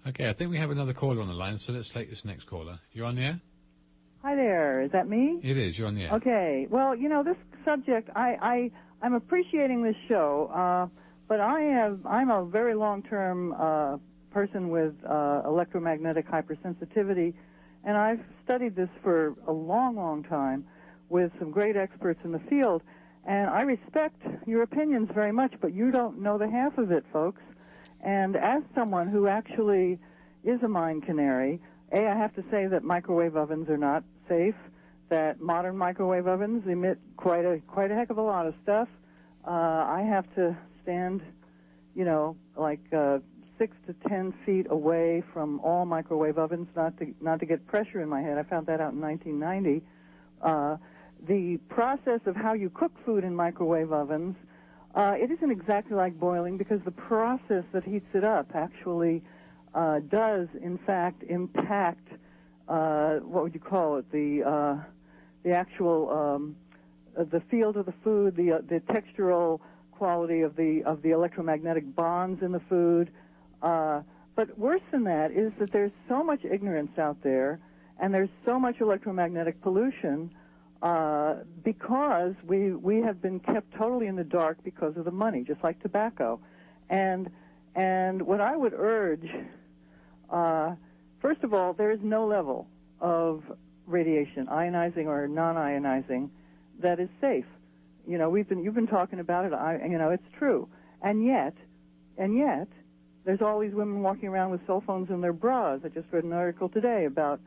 Okay, I think we have another caller on the line, so let's take this next caller. You're on the air? Hi there. Is that me? It is. You're on the air. Okay. Well, you know, this subject, I'm appreciating this show, but I'm a very long-term person with electromagnetic hypersensitivity, and I've studied this for a long, long time with some great experts in the field, and I respect your opinions very much, but you don't know the half of it, folks. And as someone who actually is a mind canary, I have to say that microwave ovens are not safe, that modern microwave ovens emit quite a heck of a lot of stuff. I have to stand, you know, like 6 to 10 feet away from all microwave ovens, not to get pressure in my head. I found that out in 1990. The process of how you cook food in microwave ovens, it isn't exactly like boiling, because the process that heats it up actually does, in fact, impact, what would you call it, the actual, the field of the food, the textural quality of the electromagnetic bonds in the food. But worse than that is that there's so much ignorance out there, and there's so much electromagnetic pollution, because we have been kept totally in the dark because of the money, just like tobacco. And what I would urge, first of all, there is no level of radiation, ionizing or non-ionizing, that is safe. You know, you've been talking about it. You know, it's true. And yet, there's all these women walking around with cell phones in their bras. I just read an article today about,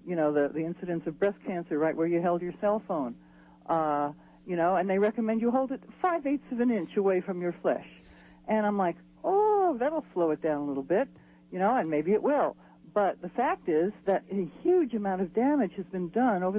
you know, the incidence of breast cancer right where you held your cell phone. You know, and they recommend you hold it 5/8 of an inch away from your flesh. And I'm like, oh, that'll slow it down a little bit, you know, and maybe it will. But the fact is that a huge amount of damage has been done over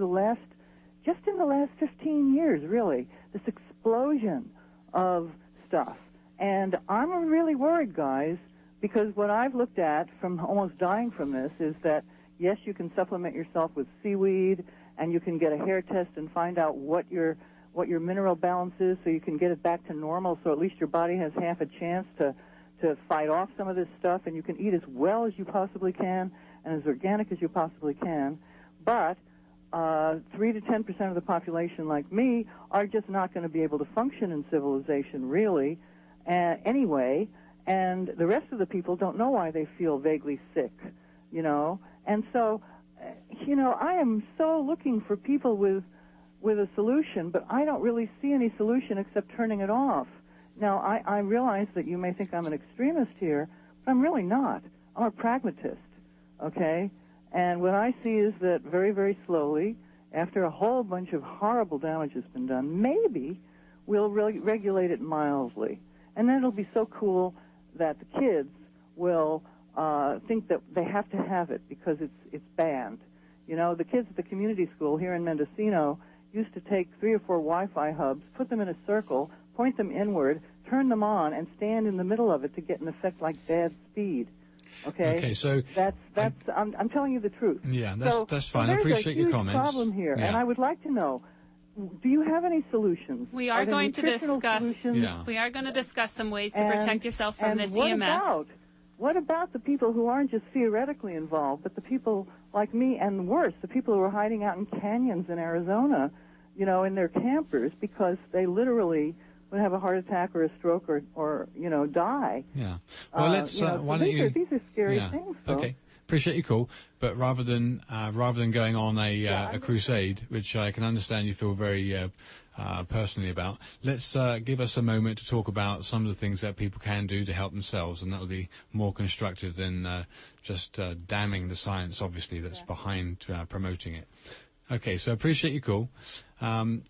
just in the last 15 years, really, this explosion of stuff. And I'm really worried, guys, because what I've looked at from almost dying from this is that, yes, you can supplement yourself with seaweed, and you can get a hair test and find out what your mineral balance is, so you can get it back to normal, so at least your body has half a chance to fight off some of this stuff, and you can eat as well as you possibly can and as organic as you possibly can. But 3 to 10% of the population, like me, are just not going to be able to function in civilization, really, anyway, and the rest of the people don't know why they feel vaguely sick, you know. And so, you know, I am so looking for people with a solution, but I don't really see any solution except turning it off. Now, I realize that you may think I'm an extremist here, but I'm really not. I'm a pragmatist, okay? And what I see is that very, very slowly, after a whole bunch of horrible damage has been done, maybe we'll regulate it mildly. And then it'll be so cool that the kids will think that they have to have it because it's banned. You know, the kids at the community school here in Mendocino used to take 3 or 4 Wi-Fi hubs, put them in a circle, point them inward, turn them on, and stand in the middle of it to get an effect like bad speed. Okay, so I'm telling you the truth. Yeah, that's fine. I appreciate your comments. There's a huge problem here, and I would like to know, do you have any solutions? We are going to discuss. We are going to discuss some ways to protect yourself from this EMF. What about the people who aren't just theoretically involved, but the people like me, and worse, the people who are hiding out in canyons in Arizona, you know, in their campers, because they literally would have a heart attack or a stroke or you know, die. Yeah. Well, let's. You know, why don't you? These are scary things. Though. Okay. Appreciate your call, but rather than going on a crusade, which I can understand you feel very personally about, let's give us a moment to talk about some of the things that people can do to help themselves, and that will be more constructive than just damning the science, obviously, that's behind promoting it. Okay, so appreciate your call.